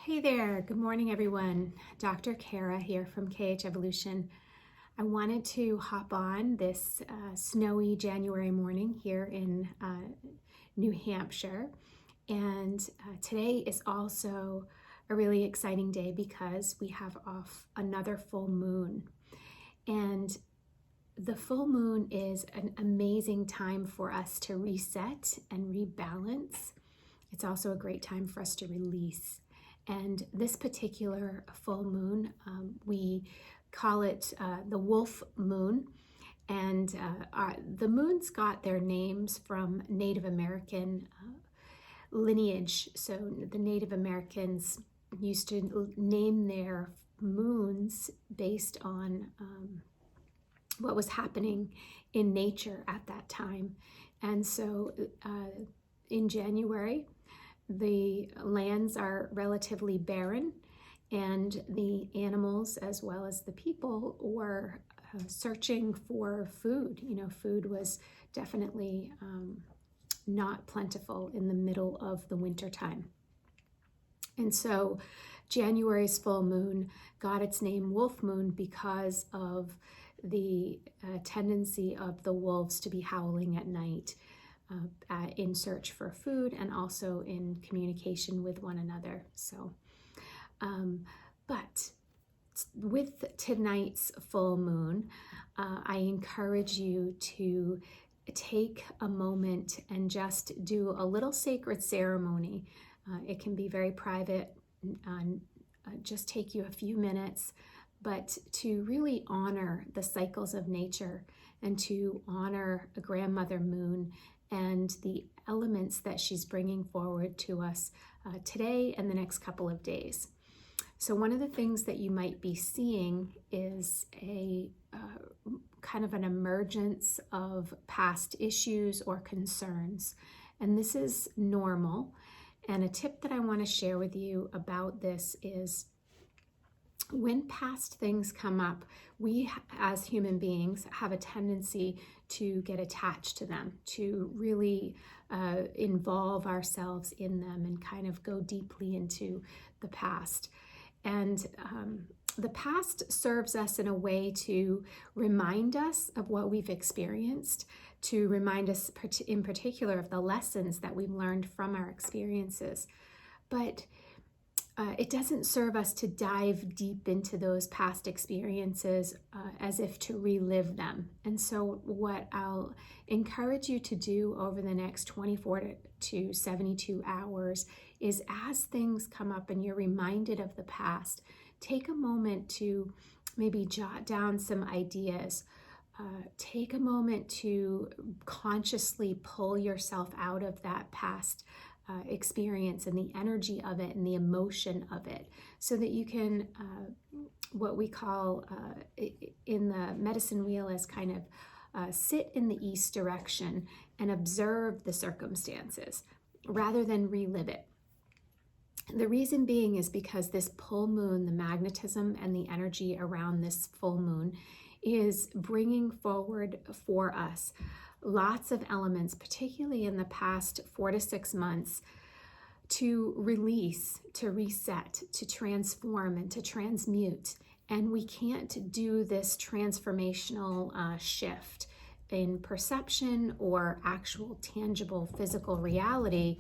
Hey there, good morning everyone. Dr. Kara here from KH Evolution. I wanted to hop on this snowy January morning here in New Hampshire. And today is also a really exciting day because we have off another full moon. And the full moon is an amazing time for us to reset and rebalance. It's also a great time for us to release. And this particular full moon, we call it the wolf moon. And the moons got their names from Native American lineage. So the Native Americans used to name their moons based on what was happening in nature at that time. And so in January, the lands are relatively barren, and the animals as well as the people were searching for food. Food was definitely not plentiful in the middle of the winter time. And so January's full moon got its name Wolf Moon because of the tendency of the wolves to be howling at night in search for food and also in communication with one another. But with tonight's full moon, I encourage you to take a moment and just do a little sacred ceremony. It can be very private, just take you a few minutes, but to really honor the cycles of nature and to honor a grandmother moon and the elements that she's bringing forward to us today and the next couple of days. So one of the things that you might be seeing is a kind of an emergence of past issues or concerns. And this is normal. And a tip that I want to share with you about this is when past things come up, we as human beings have a tendency to get attached to them, to really involve ourselves in them and kind of go deeply into the past. And the past serves us in a way to remind us of what we've experienced, to remind us in particular of the lessons that we've learned from our experiences. But it doesn't serve us to dive deep into those past experiences as if to relive them. And so what I'll encourage you to do over the next 24 to 72 hours is, as things come up and you're reminded of the past, take a moment to maybe jot down some ideas. Take a moment to consciously pull yourself out of that past experience and the energy of it and the emotion of it, so that you can, what we call in the medicine wheel as kind of sit in the east direction and observe the circumstances rather than relive it. The reason being is because this full moon, the magnetism and the energy around this full moon is bringing forward for us lots of elements, particularly in the past 4 to 6 months, to release, to reset, to transform, and to transmute. And we can't do this transformational shift in perception or actual tangible physical reality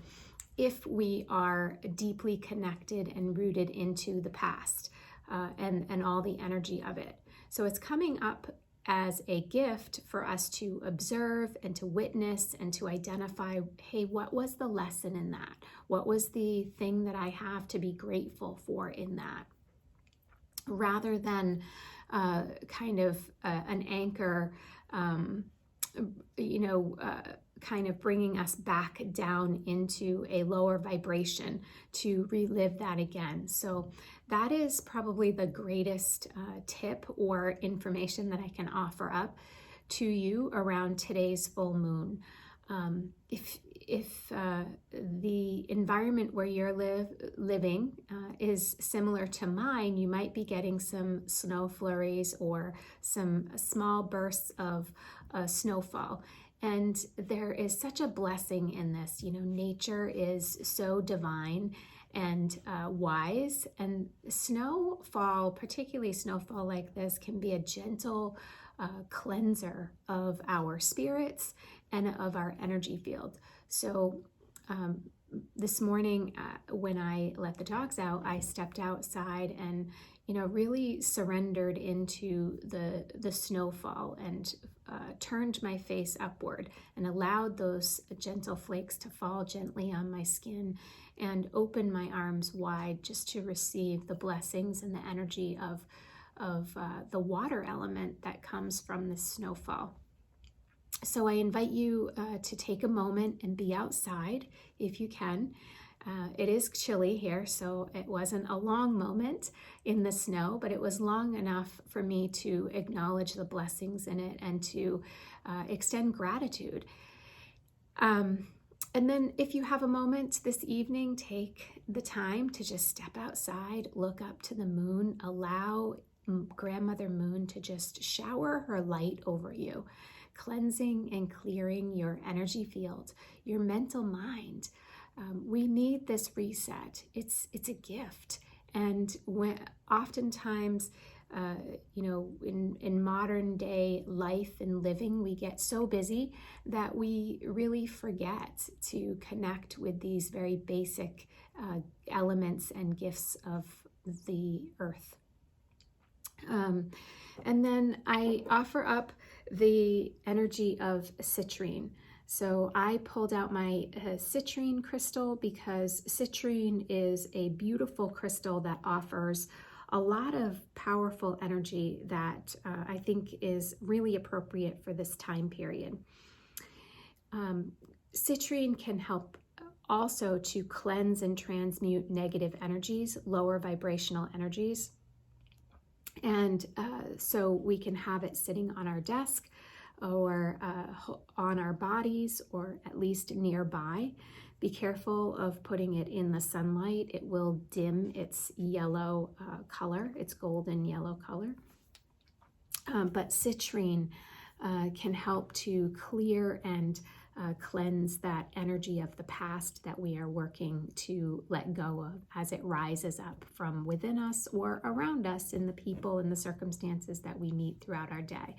if we are deeply connected and rooted into the past and all the energy of it. So it's coming up as a gift for us to observe and to witness and to identify, hey, what was the lesson in that? What was the thing that I have to be grateful for in that? Rather than kind of an anchor, kind of bringing us back down into a lower vibration to relive that again. So that is probably the greatest tip or information that I can offer up to you around today's full moon. If the environment where you're living is similar to mine, you might be getting some snow flurries or some small bursts of snowfall. And there is such a blessing in this. Nature is so divine, and wise. And snowfall, particularly snowfall like this, can be a gentle cleanser of our spirits and of our energy field. So this morning when I let the dogs out, I stepped outside and really surrendered into the snowfall and turned my face upward and allowed those gentle flakes to fall gently on my skin and opened my arms wide just to receive the blessings and the energy of the water element that comes from the snowfall. So I invite you to take a moment and be outside if you can. It is chilly here, so it wasn't a long moment in the snow, but it was long enough for me to acknowledge the blessings in it and to extend gratitude. And then if you have a moment this evening, take the time to just step outside, look up to the moon, allow Grandmother Moon to just shower her light over you, cleansing and clearing your energy field, your mental mind. We need this reset. It's a gift. And oftentimes, in modern day life and living, we get so busy that we really forget to connect with these very basic elements and gifts of the earth. And then I offer up the energy of citrine. So I pulled out my citrine crystal because citrine is a beautiful crystal that offers a lot of powerful energy that I think is really appropriate for this time period. Citrine can help also to cleanse and transmute negative energies, lower vibrational energies. And so we can have it sitting on our desk or on our bodies, or at least nearby. Be careful of putting it in the sunlight. It will dim its yellow color, its golden yellow color. But citrine can help to clear and cleanse that energy of the past that we are working to let go of as it rises up from within us or around us in the people and the circumstances that we meet throughout our day.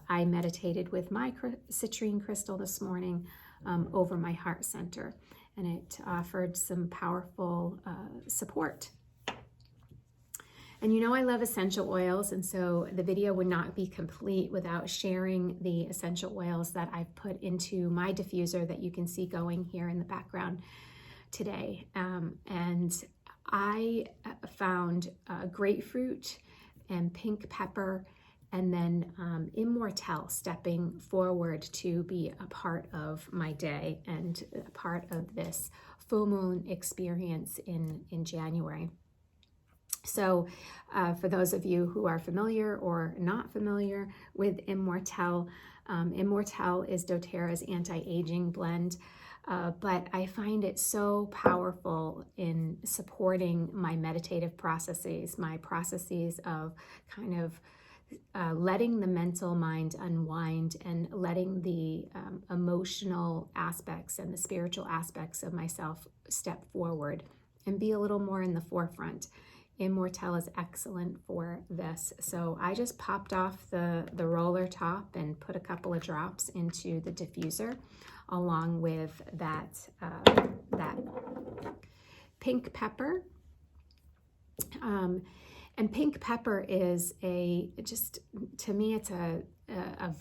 I meditated with my citrine crystal this morning over my heart center, and it offered some powerful support. And I love essential oils, and so the video would not be complete without sharing the essential oils that I've put into my diffuser that you can see going here in the background today. And I found grapefruit and pink pepper, and then Immortelle stepping forward to be a part of my day and a part of this full moon experience in January. So for those of you who are familiar or not familiar with Immortelle, Immortelle is doTERRA's anti-aging blend, but I find it so powerful in supporting my meditative processes, my processes of kind of letting the mental mind unwind and letting the emotional aspects and the spiritual aspects of myself step forward and be a little more in the forefront. Immortelle is excellent for this. So I just popped off the roller top and put a couple of drops into the diffuser along with that pink pepper. And pink pepper is to me, it's a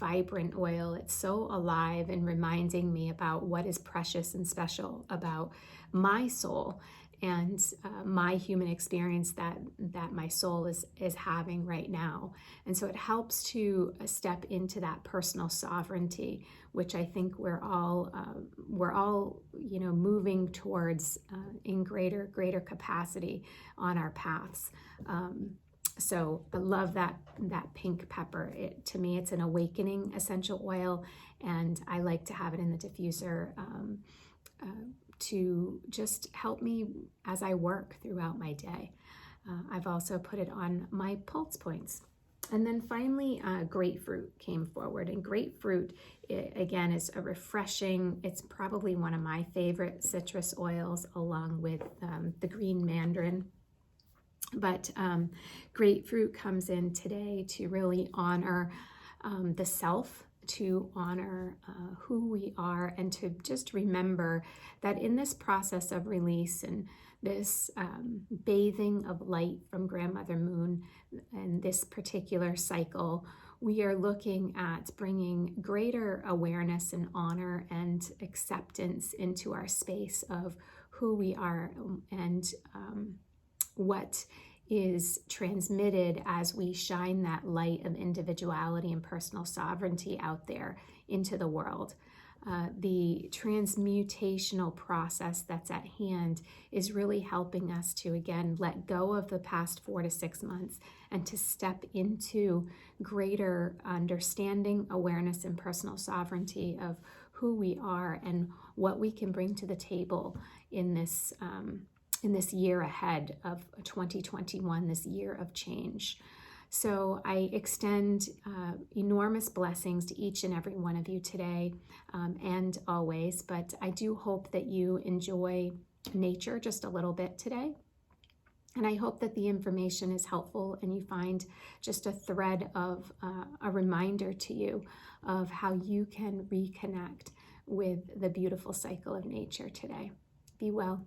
vibrant oil. It's so alive and reminding me about what is precious and special about my soul and my human experience that my soul is having right now. And so it helps to step into that personal sovereignty, which I think we're all moving towards in greater capacity on our paths. So I love that pink pepper. To me, it's an awakening essential oil, and I like to have it in the diffuser to just help me as I work throughout my day. I've also put it on my pulse points. And then finally, grapefruit came forward. And grapefruit, again, is a refreshing, it's probably one of my favorite citrus oils, along with the green mandarin. But grapefruit comes in today to really honor the self, to honor who we are, and to just remember that in this process of release and this bathing of light from Grandmother Moon and this particular cycle, we are looking at bringing greater awareness and honor and acceptance into our space of who we are and what is transmitted as we shine that light of individuality and personal sovereignty out there into the world. The transmutational process that's at hand is really helping us to, again, let go of the past 4 to 6 months and to step into greater understanding, awareness, and personal sovereignty of who we are and what we can bring to the table in this year ahead of 2021, this year of change. So I extend enormous blessings to each and every one of you today and always, but I do hope that you enjoy nature just a little bit today. And I hope that the information is helpful and you find just a thread of a reminder to you of how you can reconnect with the beautiful cycle of nature today. Be well.